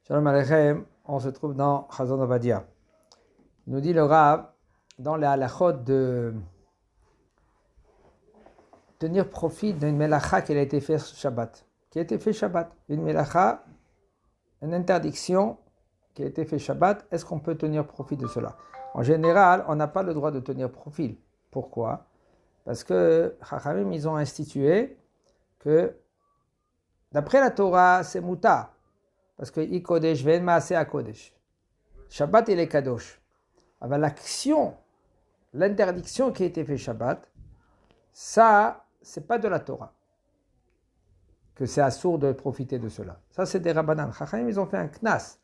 Shalom Aleichem, on se trouve dans Chazon Ovadia. Il nous dit le Rav, dans les halachot, de tenir profit d'une melacha qui a été faite Shabbat. Qui a été fait Shabbat. Une melacha, une interdiction qui a été faite Shabbat, est-ce qu'on peut tenir profit de cela? En général, on n'a pas le droit de tenir profit. Pourquoi? Parce que Chachamim, ils ont institué que d'après la Torah, c'est mutar. Parce que I Kodesh Ve'en Maaseh HaKodesh. Shabbat, il est Kadosh. Alors l'action, l'interdiction qui a été faite Shabbat, ça, c'est pas de la Torah. Que c'est assourd de profiter de cela. Ça, c'est des Rabbanan. Chachamim, ils ont fait un knas.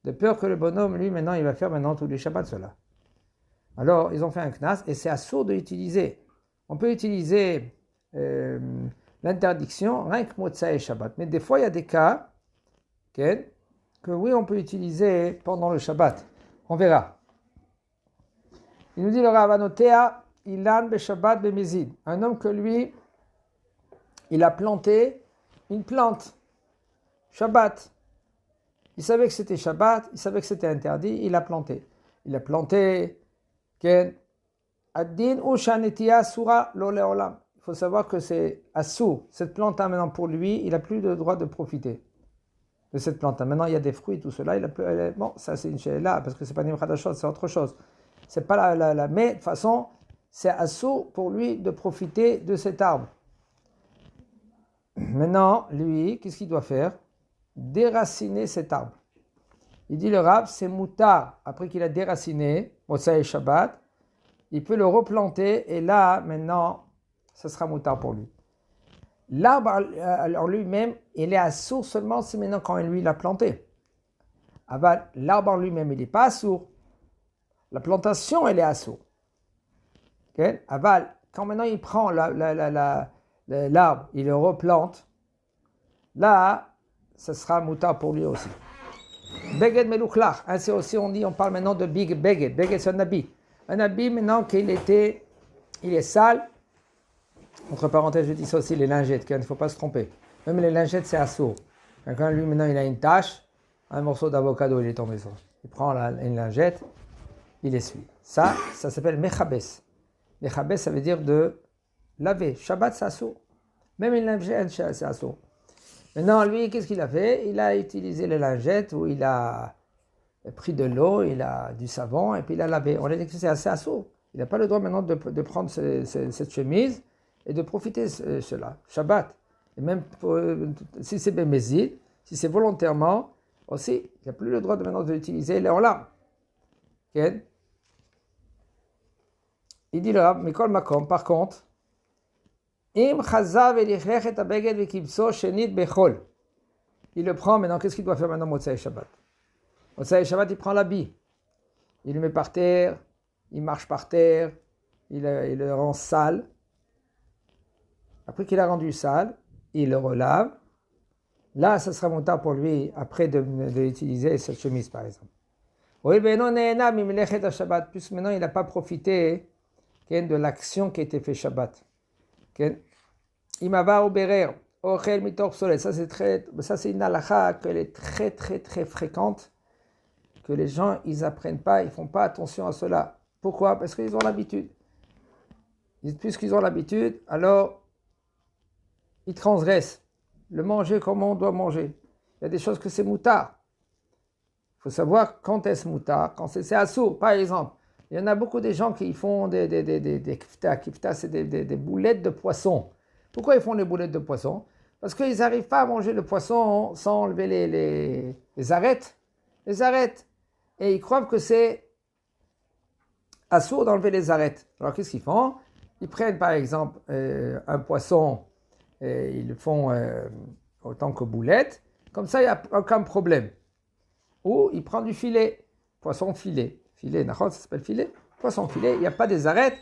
De peur que le bonhomme, lui, maintenant, il va faire maintenant tous les Shabbats cela. Alors, ils ont fait un knas et c'est assourd de l'utiliser. On peut utiliser l'interdiction, rien que Motza et Shabbat. Mais des fois, il y a des cas que oui, on peut utiliser pendant le Shabbat. On verra. Il nous dit le Rav Anotea, Ilan be Shabbat be Mezid. Un homme que lui, il a planté une plante. Shabbat. Il savait que c'était Shabbat, il savait que c'était interdit, il a planté. Il a planté, Ad-din ou Shanetia Sura lo leolam. Il faut savoir que c'est assou. Cette plante maintenant pour lui, il n'a plus le droit de profiter de cette plante. Maintenant, il y a des fruits, tout cela. Il a plus, bon, ça c'est une sheila, parce que c'est pas une chose, c'est autre chose. C'est pas mais de toute façon, c'est assou pour lui de profiter de cet arbre. Maintenant, lui, qu'est-ce qu'il doit faire? Déraciner cet arbre. Il dit le Rav, c'est mutar. Après qu'il a déraciné, Motza et Shabbat, il peut le replanter et là, maintenant, ce sera mutar pour lui. L'arbre en lui-même, il est assourd seulement si maintenant quand lui l'a planté. Aval, l'arbre en lui-même, il n'est pas assourd. La plantation, elle est assourd. Okay? Aval, quand maintenant il prend l'arbre, il le replante, là, ce sera mutar pour lui aussi. Beged meluklach, c'est aussi, on parle maintenant de big beged. Beged, c'est un habit. Un habit maintenant qu'il est sale. Entre parenthèses, je dis ça aussi, les lingettes, il ne faut pas se tromper. Même les lingettes, c'est assourd. Quelqu'un, lui, maintenant, il a une tache, un morceau d'avocado, il est tombé sur. Il prend une lingette, il essuie. Ça s'appelle mechabes. Mechabes, ça veut dire de laver. Shabbat, c'est assourd. Même une lingette, c'est assourd. Maintenant, lui, qu'est-ce qu'il a fait? Il a utilisé les lingettes où il a pris de l'eau, il a du savon, et puis il a lavé. On a dit que c'est assez assourd. Il n'a pas le droit maintenant de prendre cette chemise et de profiter de cela. Shabbat. Et même si c'est bémézid, si c'est volontairement, aussi, il n'y a plus le droit maintenant de l'utiliser les olam. Okay? Il dit là, Mikol Makom, par contre, Im chazav elichlech abeged vekibso shenit bechol. Il le prend maintenant, qu'est-ce qu'il doit faire maintenant, Motza et Shabbat? Motza et Shabbat, il prend l'habit. Il le met par terre, il marche par terre, il le rend sale. Après qu'il a rendu sale, il le relave. Là, ça sera mutar pour lui après de utiliser cette chemise, par exemple. Puisque maintenant, il n'a pas profité de l'action qui a été faite Shabbat. Imava ou berer, ochel mitor solet. Ça, c'est une halakha qu'elle est très, très, très fréquente, que les gens, ils n'apprennent pas, ils ne font pas attention à cela. Pourquoi? Parce qu'ils ont l'habitude. Puisqu'ils ont l'habitude, alors ils transgressent. Le manger comme on doit manger. Il y a des choses que c'est mutar. Il faut savoir quand est-ce mutar, quand c'est assourd. Par exemple, il y en a beaucoup de gens qui font des kifta. Kifta, c'est des boulettes de poisson. Pourquoi ils font les boulettes de poisson? Parce qu'ils n'arrivent pas à manger le poisson sans enlever les arêtes. Les arêtes. Et ils croient que c'est assourd d'enlever les arêtes. Alors qu'est-ce qu'ils font? Ils prennent par exemple un poisson et ils le font autant que boulette. Comme ça, il n'y a aucun problème. Ou ils prennent du filet. Poisson filet. Filet, ça s'appelle filet. Poisson filet, il n'y a pas des arêtes.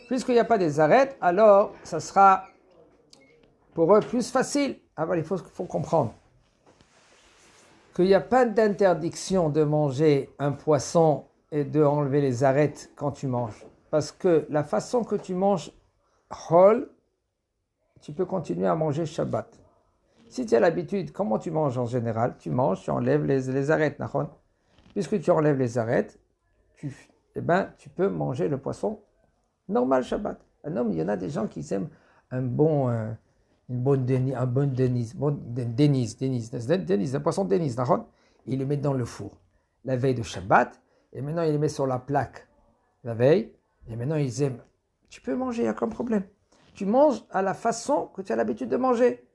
Puisqu'il n'y a pas des arêtes, alors ça sera pour eux plus facile. Alors il faut comprendre qu'il n'y a pas d'interdiction de manger un poisson et de enlever les arêtes quand tu manges. Parce que la façon que tu manges chol, tu peux continuer à manger Shabbat. Si tu as l'habitude, comment tu manges en général? Tu manges, tu enlèves les arêtes, nachon. Puisque tu enlèves les arêtes, tu peux manger le poisson normal Shabbat. Un homme, il y en a des gens qui aiment un bon dénis, un poisson dénis, d'accord? Il le met dans le four la veille de Shabbat, et maintenant il le met sur la plaque la veille, et maintenant ils aiment. Tu peux manger, il n'y a aucun problème. Tu manges à la façon que tu as l'habitude de manger.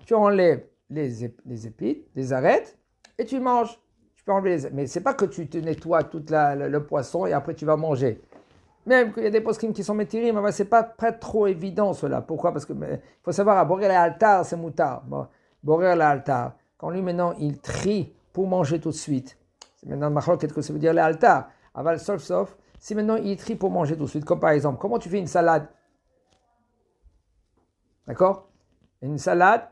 Tu enlèves les épines, les arêtes, et tu manges. Tu peux enlever mais c'est pas que tu te nettoies tout le poisson et après tu vas manger. Même qu'il y a des poskim qui sont métirim, mais c'est pas trop évident cela. Pourquoi? Parce que il faut savoir, à borer l'altar, c'est moutard. Bon, borer l'altar. Quand lui maintenant il trie pour manger tout de suite. C'est maintenant machlok, qu'est-ce que ça veut dire l'altar? Aval sauf. Si maintenant il trie pour manger tout de suite, comme par exemple, comment tu fais une salade? D'accord? Une salade,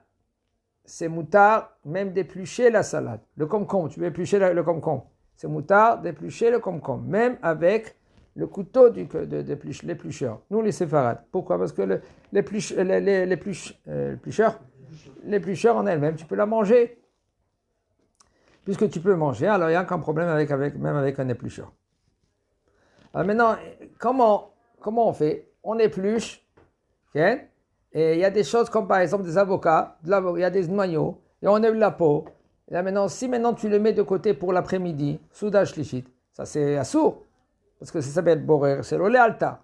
c'est moutard, même d'éplucher la salade. Le concombre, tu veux éplucher le concombre. C'est moutard d'éplucher le concombre, même avec le couteau l'éplucheur. Nous, les séfarades. Pourquoi? Parce que l'éplucheur en elle-même, tu peux la manger. Puisque tu peux manger, alors il n'y a aucun problème même avec un éplucheur. Alors maintenant, comment on fait? On épluche, okay? Et il y a des choses comme par exemple des avocats, il y a des noyaux, et on enlève la peau. Et là maintenant, si maintenant tu le mets de côté pour l'après-midi, soudage lichit, ça c'est assourd. Parce que ça s'appelle borer, c'est l'olé alta.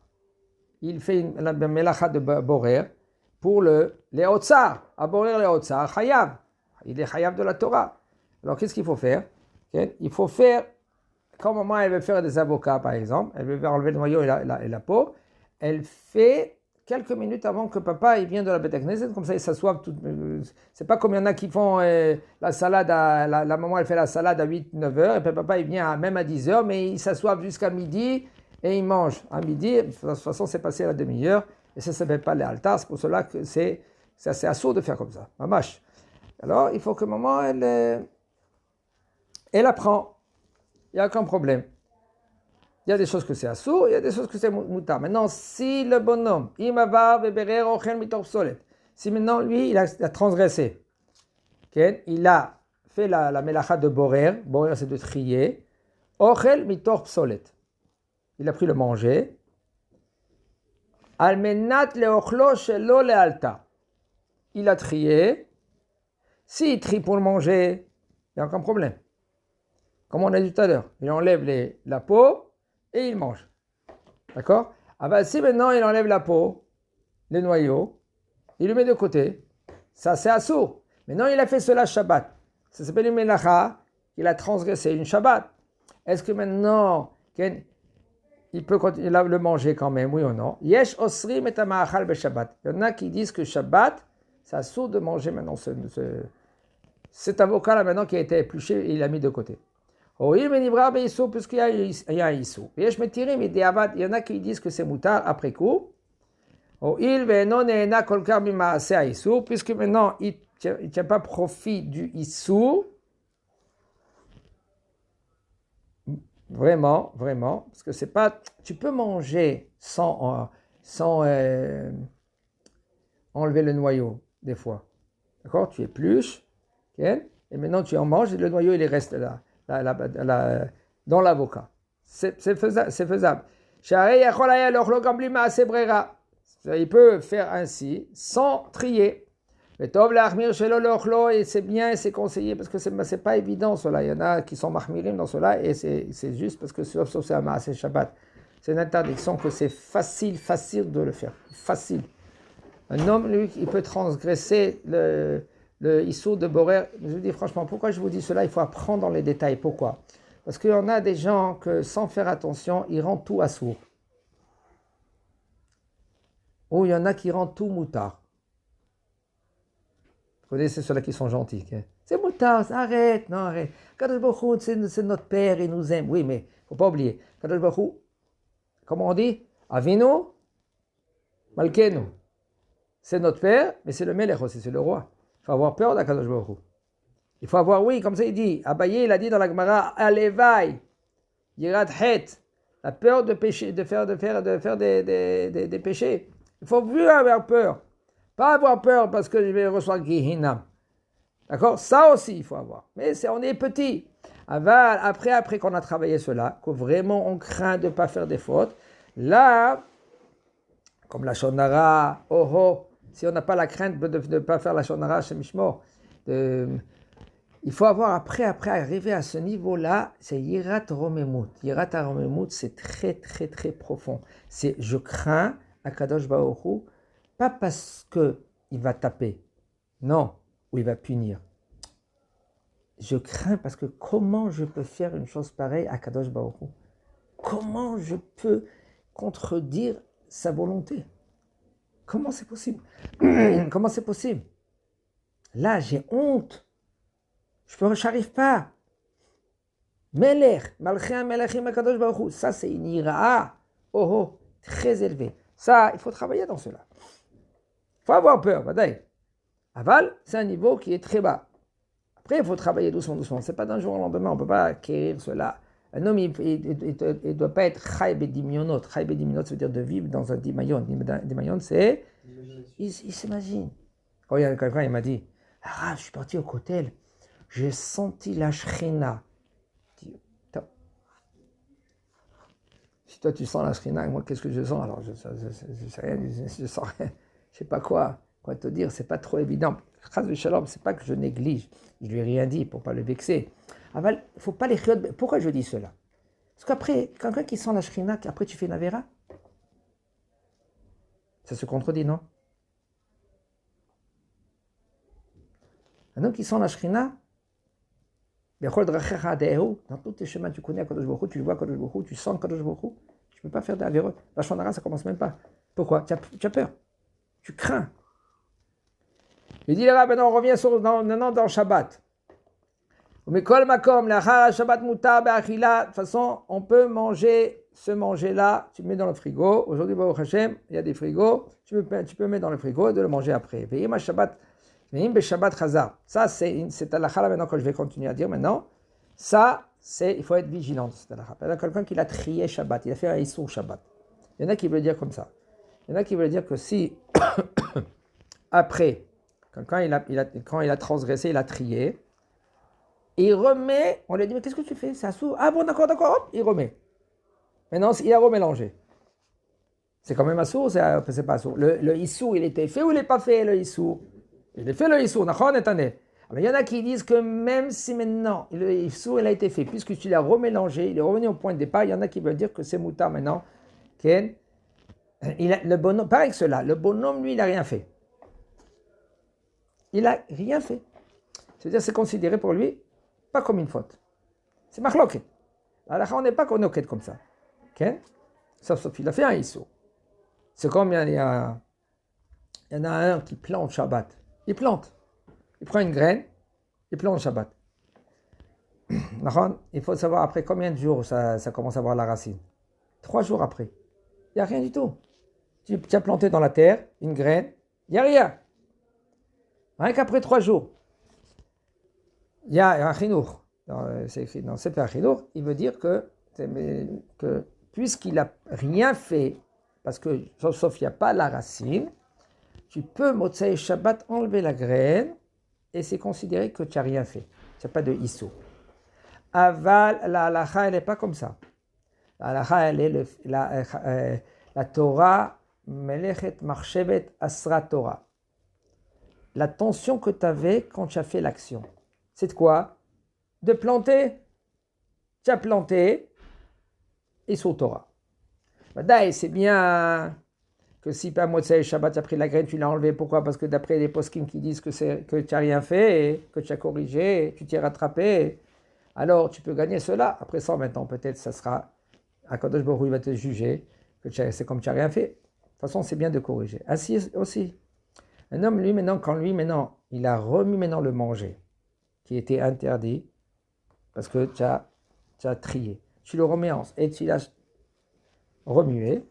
Il fait la melacha de borer pour les otsar. À borer les otsar, chayav. Il est chayav de la Torah. Alors qu'est-ce qu'il faut faire? Okay? Il faut faire, quand maman elle veut faire des avocats par exemple, elle veut enlever le noyau et la peau, elle fait quelques minutes avant que papa il vienne de la Beth Knesset, comme ça il s'assoit. C'est pas comme il y en a qui font la salade, la maman elle fait la salade à 8-9 heures, et puis papa il vient même à 10 heures, mais il s'assoit jusqu'à midi et il mange. À midi, de toute façon c'est passé la demi-heure, et ça ne s'appelle pas les altars, c'est pour cela que c'est assez assourd de faire comme ça. Mamash. Alors il faut que maman elle apprend, il n'y a aucun problème. Il y a des choses que c'est assourd, il y a des choses que c'est moutar. Maintenant, si le bonhomme, si maintenant lui, il a transgressé, okay? Il a fait la melacha de borer c'est de trier, ochel mitor psolet. Il a pris le manger, almenat leochlo shelo lealta. Il a trié, s'il trie pour le manger, il n'y a aucun problème. Comme on a dit tout à l'heure, il enlève la peau, et il mange. D'accord? Ah ben, si maintenant il enlève la peau, les noyaux, il le met de côté, ça c'est assourd. Maintenant il a fait cela Shabbat. Ça s'appelle une melacha, il a transgressé une Shabbat. Est-ce que maintenant, il peut le manger quand même, oui ou non? Yesh osrim et amachal be Shabbat. Il y en a qui disent que Shabbat, c'est assourd de manger maintenant cet avocat-là maintenant qui a été épluché et il l'a mis de côté. Puisqu'il y a un issou. Il y en a qui disent que c'est moutard après coup. Puisque maintenant il ne tient pas profit du issou. Vraiment, parce que c'est pas. Tu peux manger sans enlever le noyau, des fois. D'accord? Tu épluches, okay? Et maintenant tu en manges et le noyau il reste là. Dans l'avocat. C'est faisable. Il peut faire ainsi sans trier. Et c'est bien et c'est conseillé parce que c'est pas évident cela. Il y en a qui sont mahmirim dans cela et c'est juste parce que sauf c'est un maaseh Shabbat. C'est une interdiction que c'est facile de le faire. Facile. Un homme, lui, il peut transgresser le issou de borer. Je vous dis franchement, pourquoi je vous dis cela? Il faut apprendre dans les détails. Pourquoi? Parce qu'il y en a des gens que, sans faire attention, ils rendent tout assourd. Ou il y en a qui rendent tout moutard. Vous connaissez ceux-là qui sont gentils. Hein? C'est moutard, arrête, non, arrête. Kadosh Baruch Hu, c'est notre Père, il nous aime. Oui, mais il ne faut pas oublier. Kadosh Baruch Hu, comment on dit? Avinu, Malkenu. C'est notre Père, mais c'est le Melech aussi, c'est le roi. Il faut avoir peur d'Akadosh Baruch Hu. Il faut avoir, oui, comme ça il dit. Abaye, il a dit dans la Gemara, Alevai, Yirat Het, la peur de pécher, de faire des péchés. Il faut plus avoir peur. Pas avoir peur parce que je vais recevoir Gehinam. D'accord? Ça aussi, il faut avoir. Mais on est petit. Après qu'on a travaillé cela, que vraiment on craint de ne pas faire des fautes, là, comme la shonara, si on n'a pas la crainte de ne pas faire la shonara chez Mishmor, il faut avoir après arriver à ce niveau-là, c'est Yirat Romemut. Yirat Romemut, c'est très, très, très profond. C'est je crains Akadosh Baruch Hu, pas parce qu'il va taper, non, ou il va punir. Je crains parce que comment je peux faire une chose pareille à Kadosh Baruch Hu? Comment je peux contredire sa volonté? Comment c'est possible? Comment c'est possible? Là, j'ai honte. Je n'arrive pas. Melech, Malchim Melechim Akadosh Baruch Hu. Ça, c'est une ira, très élevée. Ça, il faut travailler dans cela. Il faut avoir peur, badaï. Aval, c'est un niveau qui est très bas. Après, il faut travailler doucement. Ce n'est pas d'un jour au lendemain, on ne peut pas acquérir cela. Un homme, il ne doit pas être chai bedimionot. Chai bedimionot, ça veut dire de vivre dans un dimayon. Dimayon, c'est... Il s'imagine. Quand il y a quelqu'un, il m'a dit, je suis parti au Kotel, j'ai senti la shrina. Si toi tu sens la shrina, moi qu'est-ce que je sens? Alors je sais rien, je sens rien. Je sais pas quoi te dire, c'est pas trop évident. Chas v'shalom, c'est pas que je néglige, je lui ai rien dit pour pas le vexer. Aval, il faut pas les chiot. Pourquoi je dis cela? Parce qu'après, quelqu'un qui sent la shrina, après tu fais une avéra, ça se contredit, non? Un homme qui sent la shrina, dans tous tes chemins, tu connais Kadosh Baruch Hu, tu vois Kadosh Baruch Hu, tu sens Kadosh Baruch Hu, tu ne peux pas faire d'avéreux. La shonara, ça ne commence même pas. Pourquoi? Tu as peur, tu crains. Il dit là, maintenant on revient dans Shabbat. Mais kol makom, la Shabbat mutar be'achila. De toute façon, on peut manger ce manger-là, tu le mets dans le frigo. Aujourd'hui, Baruch Hashem, il y a des frigos, tu peux mettre dans le frigo et de le manger après. Ve'im Shabbat. Shabbat Chazar. Ça, c'est halakha là maintenant que je vais continuer à dire maintenant. Ça, il faut être vigilant. C'est halakha. Il y a quelqu'un qui l'a trié Shabbat, il a fait un Issour Shabbat. Il y en a qui veulent dire comme ça. Il y en a qui veulent dire que si, après, quand il a transgressé, il a trié, et il remet, on lui dit, mais qu'est-ce que tu fais? C'est Assour. Ah bon, d'accord, hop, il remet. Maintenant, il a remélangé. C'est quand même Assour ou c'est pas Assour? Le Issour, il était fait ou il n'est pas fait, le Issour? Il est fait le Issour, d'accord, Netané. Il y en a qui disent que même si maintenant le Issour il a été fait, puisque tu l'as remélangé, il est revenu au point de départ, il y en a qui veulent dire que c'est moutar maintenant. Le bonhomme, pareil que cela, le bonhomme, lui, il n'a rien fait. Il n'a rien fait. C'est-à-dire, c'est considéré pour lui pas comme une faute. C'est machloket. Alors, on n'est pas connoquet comme ça. Sauf il a fait un Issour. C'est comme il y en a un qui plante Shabbat. Il plante. Il prend une graine, il plante Shabbat. Il faut savoir après combien de jours ça commence à avoir la racine. 3 jours après. Il n'y a rien du tout. Tu as planté dans la terre une graine, il n'y a rien. Rien qu'après 3 jours. Il y a un chinour. C'est écrit dans Sefer Chinour. Il veut dire que puisqu'il n'a rien fait, parce que sauf il n'y a pas la racine, tu peux, Motsei Shabbat, enlever la graine et c'est considéré que tu n'as rien fait. Tu n'as pas de Issou. Aval, la halacha, elle n'est pas comme ça. La halacha, elle est la Torah, Melechet Marchevet Asra Torah. La tension que tu avais quand tu as fait l'action. C'est de quoi? De planter. Tu as planté, Issou Torah. Badaï, c'est bien que si pas Motsei Shabbat, tu as pris la graine, tu l'as enlevée. Pourquoi? Parce que d'après les poskim qui disent que tu n'as rien fait, et que tu as corrigé, tu t'es rattrapé, alors tu peux gagner cela. Après 120 ans, peut-être, ça sera, Akadosh Baruch Hu va te juger, que c'est comme tu n'as rien fait. De toute façon, c'est bien de corriger. Ainsi aussi, un homme, lui, maintenant, il a remis maintenant le manger, qui était interdit, parce que tu as trié. Tu le remets et tu l'as remué.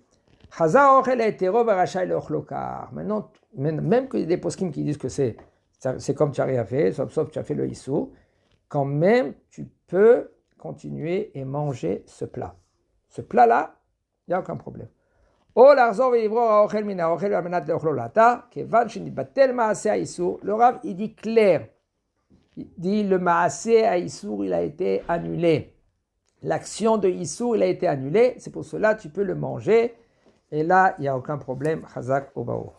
Maintenant, même que des poskim qui disent que c'est comme tu n'as rien fait, sauf tu as fait le issou, quand même tu peux continuer et manger ce plat. Ce plat-là, il n'y a aucun problème. Le Rav, il dit clair, Il dit le Maaseh à Issour, il a été annulé. L'action de Issour, il a été annulée. C'est pour cela que tu peux le manger. Et là, il n'y a aucun problème. Chazak Obaou.